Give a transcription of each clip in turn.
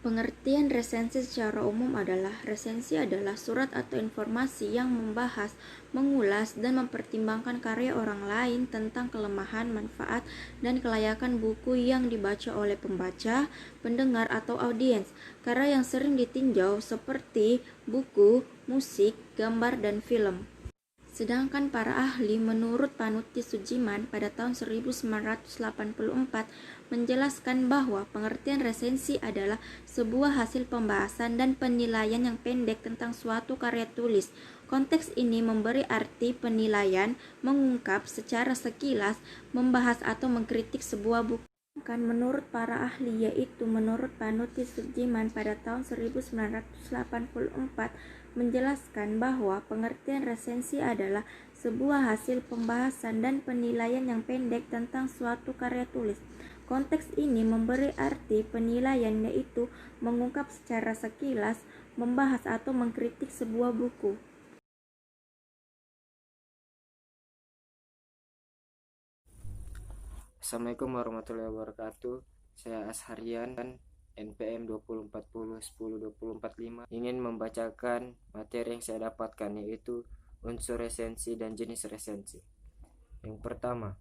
Pengertian resensi secara umum adalah resensi adalah surat atau informasi yang membahas, mengulas, dan mempertimbangkan karya orang lain tentang kelemahan, manfaat, dan kelayakan buku yang dibaca oleh pembaca, pendengar, atau audiens. Karya yang sering ditinjau seperti buku, musik, gambar, dan film. Sedangkan para ahli menurut Panuti Sujiman pada tahun 1984 menjelaskan bahwa pengertian resensi adalah sebuah hasil pembahasan dan penilaian yang pendek tentang suatu karya tulis. Konteks ini memberi arti penilaian, mengungkap secara sekilas, membahas atau mengkritik sebuah buku. Menurut para ahli, yaitu menurut Panuti Sujiman pada tahun 1984 menjelaskan bahwa pengertian resensi adalah sebuah hasil pembahasan dan penilaian yang pendek tentang suatu karya tulis. Konteks ini memberi arti penilaian, yaitu mengungkap secara sekilas, membahas atau mengkritik sebuah buku. Assalamualaikum warahmatullahi wabarakatuh. Saya Asharian dan NPM 2040102045 ingin membacakan materi yang saya dapatkan, yaitu unsur resensi dan jenis resensi. Yang pertama,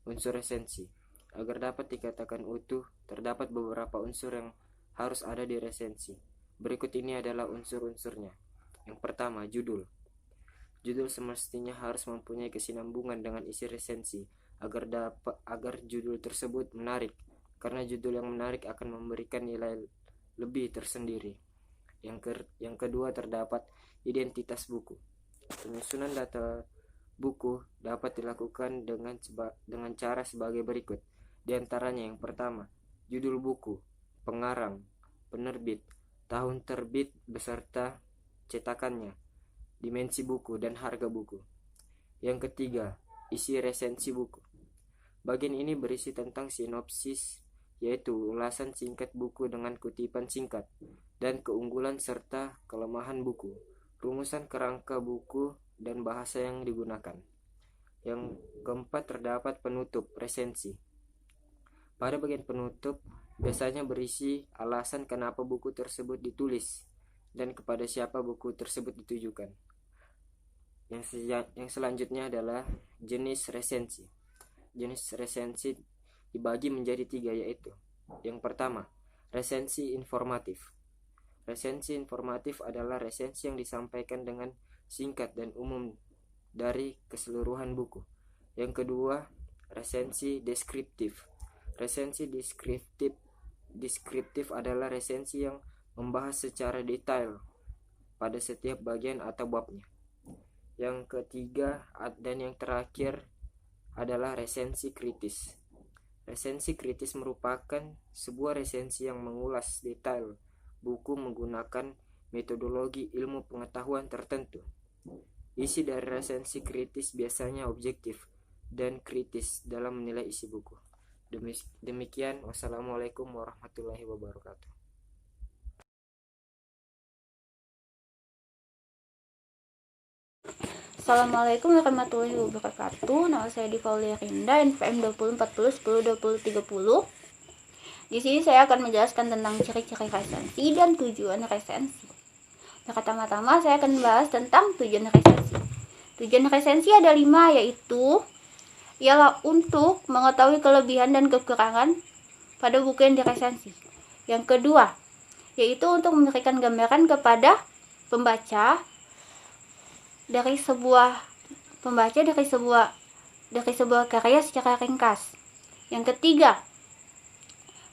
unsur resensi. Agar dapat dikatakan utuh, terdapat beberapa unsur yang harus ada di resensi. Berikut ini adalah unsur-unsurnya. Yang pertama, judul. Judul semestinya harus mempunyai kesinambungan dengan isi resensi agar judul tersebut menarik, karena judul yang menarik akan memberikan nilai lebih tersendiri. Yang kedua, terdapat identitas buku. Penyusunan data buku dapat dilakukan dengan cara sebagai berikut. Di antaranya, yang pertama, judul buku, pengarang, penerbit, tahun terbit beserta cetakannya, dimensi buku, dan harga buku. Yang ketiga, isi resensi buku. Bagian ini berisi tentang sinopsis, yaitu ulasan singkat buku dengan kutipan singkat, dan keunggulan serta kelemahan buku, rumusan kerangka buku, dan bahasa yang digunakan. Yang keempat, terdapat penutup resensi. Pada bagian penutup biasanya berisi alasan kenapa buku tersebut ditulis dan kepada siapa buku tersebut ditujukan. Yang selanjutnya adalah jenis resensi. Jenis resensi dibagi menjadi 3, yaitu yang pertama, resensi informatif. Resensi informatif adalah resensi yang disampaikan dengan singkat dan umum dari keseluruhan buku. Yang kedua, resensi deskriptif. Resensi deskriptif adalah resensi yang membahas secara detail pada setiap bagian atau babnya. Yang ketiga dan yang terakhir adalah resensi kritis. Resensi kritis merupakan sebuah resensi yang mengulas detail buku menggunakan metodologi ilmu pengetahuan tertentu. Isi dari resensi kritis biasanya objektif dan kritis dalam menilai isi buku. Demikian, wassalamualaikum warahmatullahi wabarakatuh. Assalamualaikum warahmatullahi wabarakatuh. Nama saya Divaulia Rinda, NPM 2040102030. Di sini saya akan menjelaskan tentang ciri-ciri resensi dan tujuan resensi. Pertama-tama saya akan membahas tentang tujuan resensi. Tujuan resensi ada 5, yaitu ialah untuk mengetahui kelebihan dan kekurangan pada buku yang diresensi. Yang kedua, yaitu untuk memberikan gambaran kepada pembaca dari sebuah karya secara ringkas. Yang ketiga,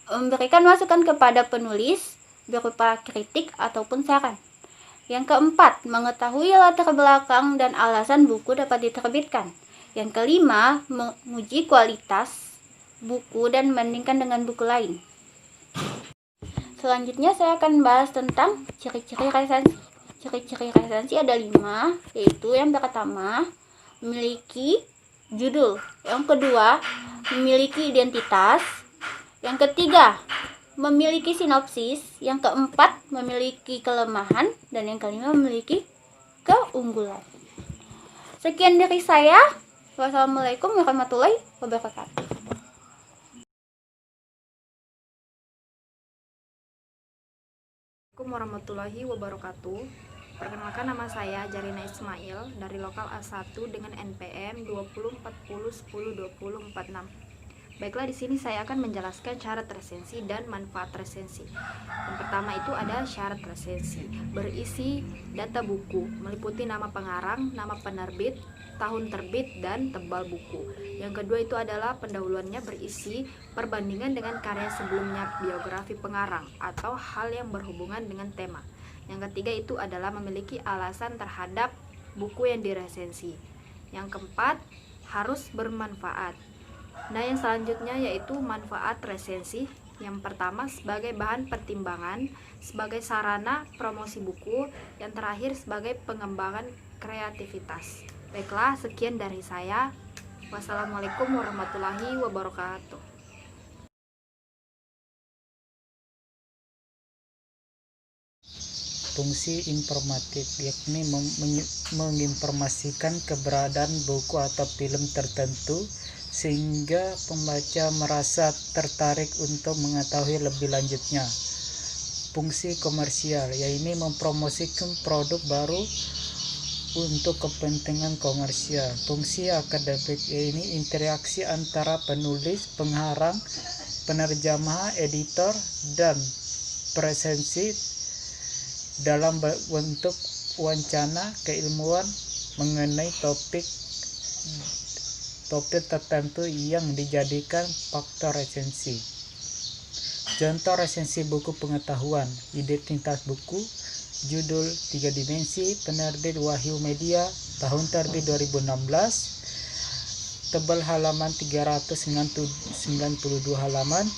memberikan masukan kepada penulis berupa kritik ataupun saran. Yang keempat, mengetahui latar belakang dan alasan buku dapat diterbitkan. Yang kelima, menguji kualitas buku dan membandingkan dengan buku lain. Selanjutnya saya akan bahas tentang ciri-ciri resensi. Ciri-ciri resensi ada 5, yaitu yang pertama, memiliki judul. Yang kedua, memiliki identitas. Yang ketiga, memiliki sinopsis. Yang keempat, memiliki kelemahan. Dan yang kelima, memiliki keunggulan. Sekian dari saya. Wassalamualaikum warahmatullahi wabarakatuh. Assalamualaikum warahmatullahi wabarakatuh. Perkenalkan, nama saya Jarina Ismail dari lokal A1 dengan NPM 2040102046. Baiklah, di sini saya akan menjelaskan syarat resensi dan manfaat resensi. Yang pertama itu ada syarat resensi, berisi data buku, meliputi nama pengarang, nama penerbit, tahun terbit, dan tebal buku. Yang kedua itu adalah pendahuluannya, berisi perbandingan dengan karya sebelumnya, biografi pengarang, atau hal yang berhubungan dengan tema. Yang ketiga itu adalah memiliki alasan terhadap buku yang diresensi. Yang keempat, harus bermanfaat. Nah, yang selanjutnya yaitu manfaat resensi. Yang pertama, sebagai bahan pertimbangan, sebagai sarana promosi buku. Yang terakhir, sebagai pengembangan kreativitas. Baiklah, sekian dari saya. Wassalamualaikum warahmatullahi wabarakatuh. Fungsi informatif yakni menginformasikan keberadaan buku atau film tertentu sehingga pembaca merasa tertarik untuk mengetahui lebih lanjutnya. Fungsi komersial yaitu mempromosikan produk baru untuk kepentingan komersial. Fungsi akademik yaitu interaksi antara penulis, pengarang, penerjemah, editor, dan resensi dalam bentuk wawancara keilmuan mengenai topik tertentu yang dijadikan faktor resensi. Contoh resensi buku pengetahuan: identitas buku, judul 3 dimensi, penerbit Wahyu Media, tahun terbit 2016, tebal halaman 392 halaman,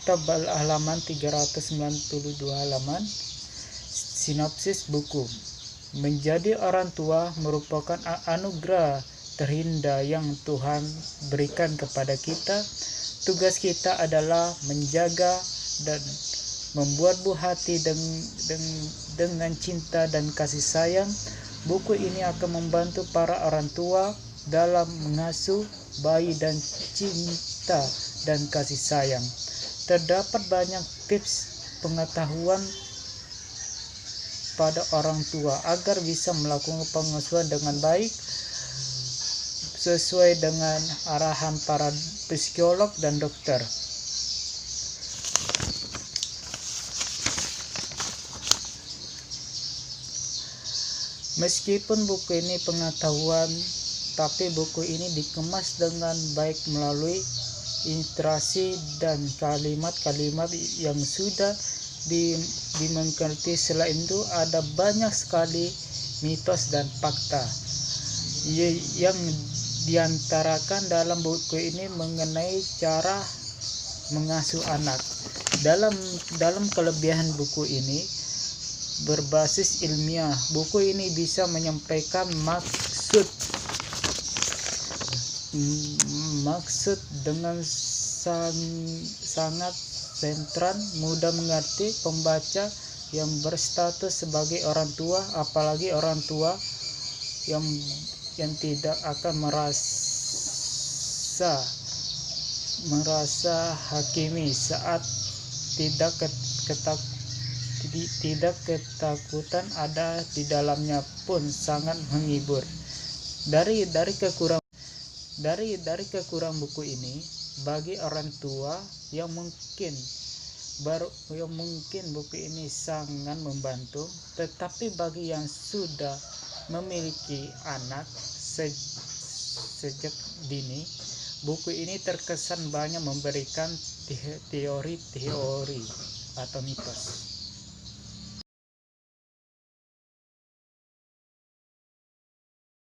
tebal halaman 392 halaman. Sinopsis buku: menjadi orang tua merupakan anugerah terindah yang Tuhan berikan kepada kita. Tugas kita adalah menjaga dan membuat buah hati dengan cinta dan kasih sayang. Buku ini akan membantu para orang tua dalam mengasuh bayi dan cinta dan kasih sayang. Terdapat banyak tips pengetahuan pada orang tua agar bisa melakukan pengasuhan dengan baik sesuai dengan arahan para psikolog dan dokter. Meskipun buku ini pengetahuan, tapi buku ini dikemas dengan baik melalui ilustrasi dan kalimat-kalimat yang sudah dimengerti. Selain itu ada banyak sekali mitos dan fakta yang diantarakan dalam buku ini mengenai cara mengasuh anak. Dalam kelebihan buku ini berbasis ilmiah. Buku ini bisa menyampaikan maksud dengan sangat sentral, mudah mengerti pembaca yang berstatus sebagai orang tua, apalagi orang tua yang tidak akan merasa hakimi saat tidak ketakutan ada di dalamnya pun sangat menghibur. Dari kekurangan buku ini bagi orang tua yang mungkin buku ini sangat membantu, tetapi bagi yang sudah memiliki anak sejak dini, buku ini terkesan banyak memberikan teori atau mitos.